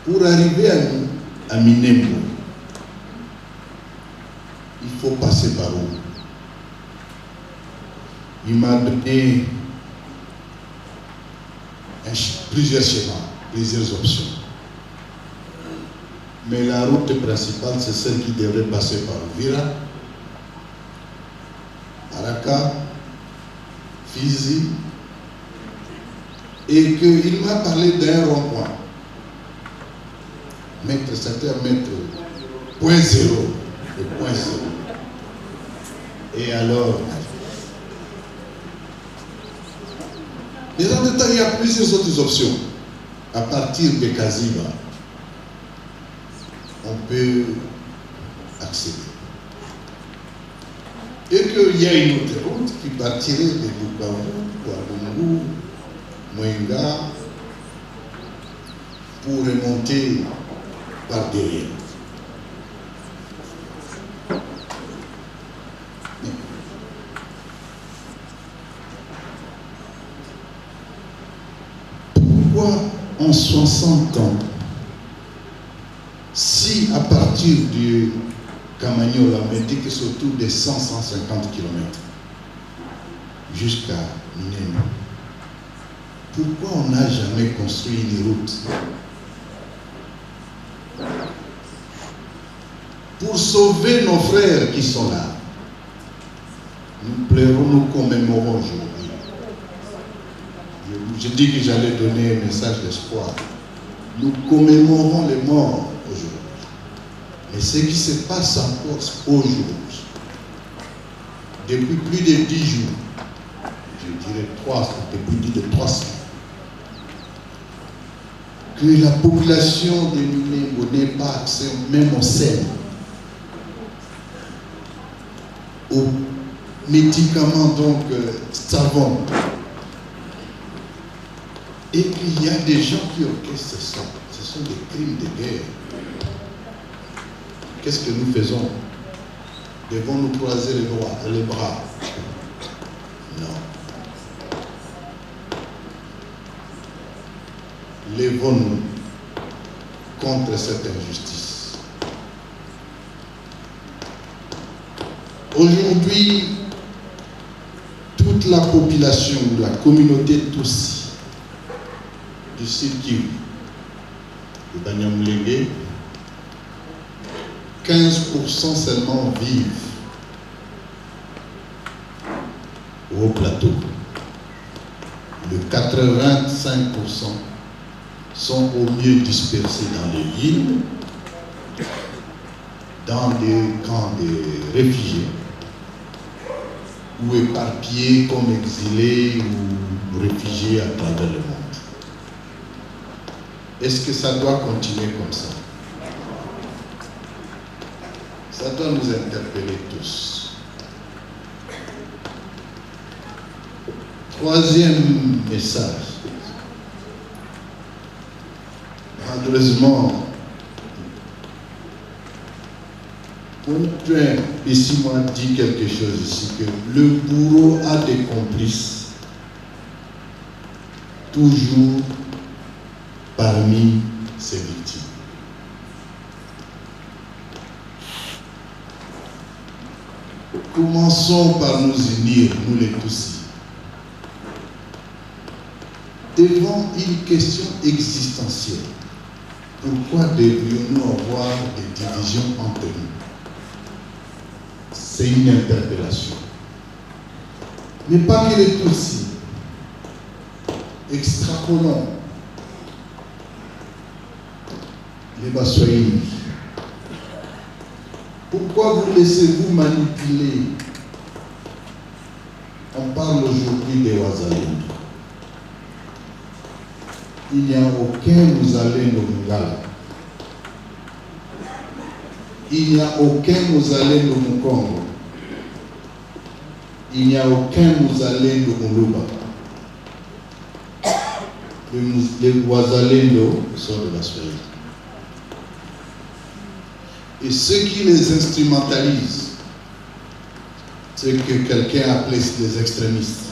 Pour arriver à Minembwe, il faut passer par où? Il m'a donné plusieurs schémas, plusieurs options. Mais la route principale, c'est celle qui devrait passer par Uvira, Araka, Fizi, et qu'il m'a parlé d'un rond-point. C'était un mètre, point zéro, le point zéro. Et alors, mais en même temps, il y a plusieurs autres options. À partir de Kaziba, on peut accéder. Et qu'il y a une autre route qui partirait de Bukavu, Ouagadougou, Mwenga, pour remonter par derrière. Pourquoi en 60 ans, si à partir du Kamanyola, on me dit que c'est autour de 100-150 km jusqu'à Minembwe, pourquoi on n'a jamais construit une route pour sauver nos frères qui sont là? Nous pleurons, nous commémorons aujourd'hui. Je dis que j'allais donner un message d'espoir. Nous commémorons les morts aujourd'hui. Mais ce qui se passe encore aujourd'hui, depuis plus de 10 jours, je dirais depuis plus de 3 semaines, que la population de Minembwe n'ait pas accès même au sel, aux médicaments, donc savants, et qu'il y a des gens qui orchestrent ça. Ce sont des crimes de guerre. Qu'est-ce que nous faisons? Devons-nous croiser les bras? Non. Lèvons-nous contre cette injustice. Aujourd'hui, toute la population, la communauté Tutsi du Sud Kivu, de Banyamulenge, 15% seulement vivent au plateau. Le 85% sont au mieux dispersés dans les villes, dans des camps de réfugiés, ou éparpillés comme exilés ou réfugiés à travers le monde. Est-ce que ça doit continuer comme ça? Ça doit nous interpeller tous. Troisième message. Malheureusement, Pontouin ici m'a dit quelque chose ici, que le bourreau a des complices toujours parmi ses victimes. Commençons par nous unir, nous les Tutsis, devant une question existentielle. Pourquoi devrions-nous avoir des divisions entre nous? C'est une interpellation. Mais pas que les Tutsis. Extrapolons les Baswahili. Pourquoi vous laissez-vous manipuler? On parle aujourd'hui des Wazalendo. Il n'y a aucun Muzalendo Mungala. Il n'y a aucun Muzalendo Mukongo. Il n'y a aucun Muzalendo Muluba. Les Wazalendo sont de la Swahili. Et ceux qui les instrumentalisent, ceux que quelqu'un appelait des extrémistes,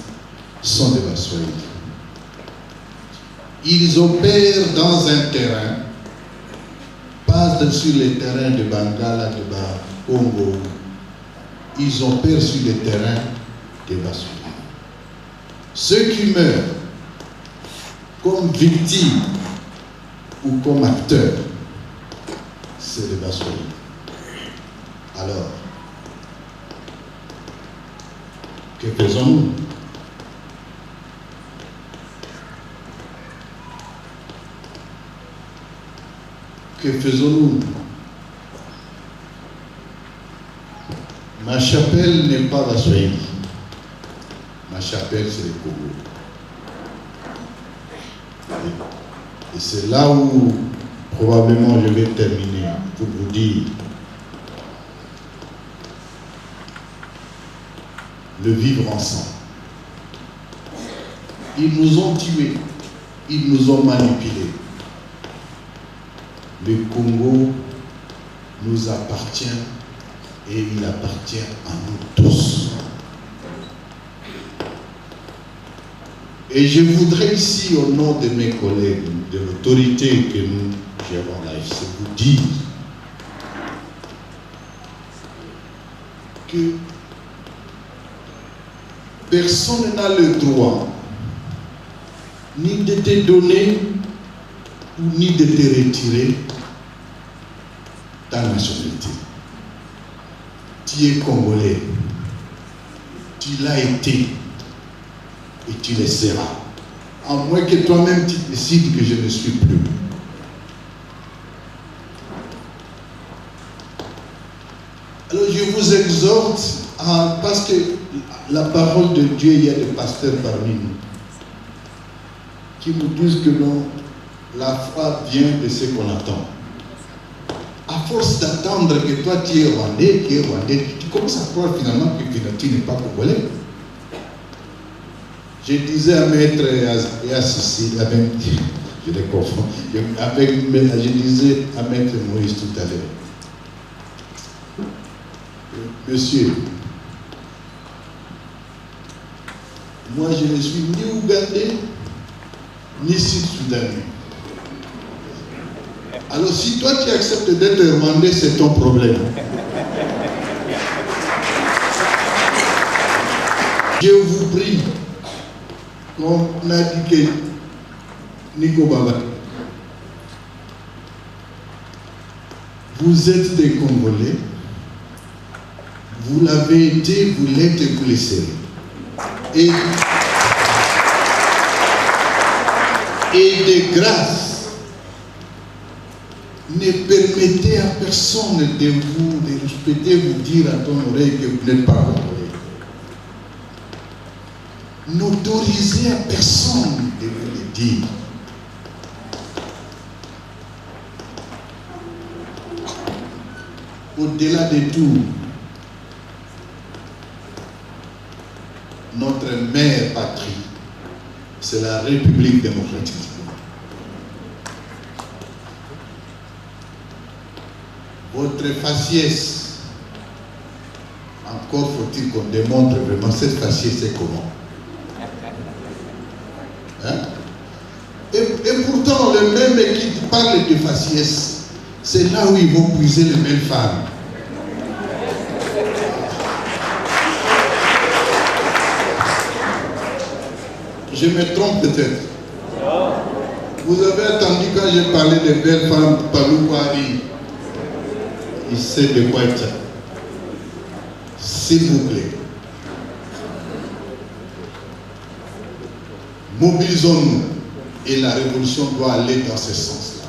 sont des Baswahili. Ils opèrent dans un terrain battre sur les terrains de Bangala, de Congo. Ils ont peur sur les terrains de Bassouli. Ceux qui meurent comme victimes ou comme acteurs, c'est les Bassouli. Alors, que faisons-nous? Que faisons-nous? Ma chapelle n'est pas la Swahili. Ma chapelle, c'est le Congo. Et c'est là où probablement je vais terminer pour vous dire le vivre ensemble. Ils nous ont tués, ils nous ont manipulés. Le Congo nous appartient et il appartient à nous tous. Et je voudrais ici, au nom de mes collègues, de l'autorité que nous gérons là, je vous dire que personne n'a le droit ni de te donner ni de te retirer ta nationalité. Tu es congolais, tu l'as été et tu le seras. À moins que toi-même tu décides que je ne suis plus. Alors je vous exhorte, parce que la parole de Dieu, il y a des pasteurs parmi nous qui nous disent que non, la foi vient de ce qu'on attend. À force d'attendre que toi tu es rwandais, tu commences à croire finalement que tu n'es pas congolais. Je disais à Maître et à Sissi, je les confonds, je disais à Maître Moïse tout à l'heure, monsieur, moi je ne suis ni ougandais, ni sud-soudanais. Alors si toi tu acceptes d'être rwandais, c'est ton problème. Je vous prie, comme a dit que Nico Baba, vous êtes des Congolais, vous l'avez été, vous l'êtes et vous le serez. Et de grâce, ne permettez à personne de vous dire à ton oreille que vous n'êtes pas congolais. N'autorisez à personne de vous le dire. Au-delà de tout, notre mère patrie, c'est la République démocratique. Votre faciès, encore faut-il qu'on démontre vraiment cette faciès c'est comment. Hein? Et pourtant, le même qui parle de faciès, c'est là où ils vont puiser les mêmes femmes. Je me trompe peut-être. Vous avez attendu quand j'ai parlé de belles femmes, Paloukwari. Il sait de quoi il s'agit. S'il vous plaît, mobilisons-nous et la révolution doit aller dans ce sens-là.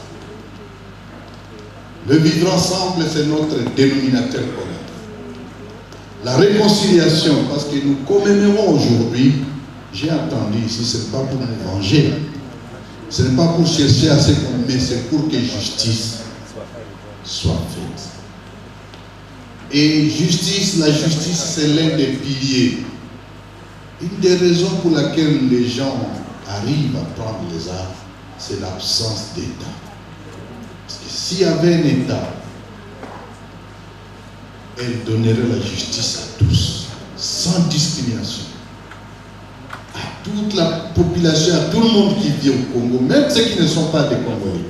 Le vivre ensemble, c'est notre dénominateur commun. La réconciliation, parce que nous commémorons aujourd'hui, j'ai entendu ici, ce n'est pas pour nous venger, ce n'est pas pour chercher à ce qu'on met, c'est pour que justice soit faite. Et la justice, c'est l'un des piliers. Une des raisons pour laquelle les gens arrivent à prendre les armes, c'est l'absence d'État. Parce que s'il y avait un État, elle donnerait la justice à tous, sans discrimination. À toute la population, à tout le monde qui vit au Congo, même ceux qui ne sont pas des Congolais.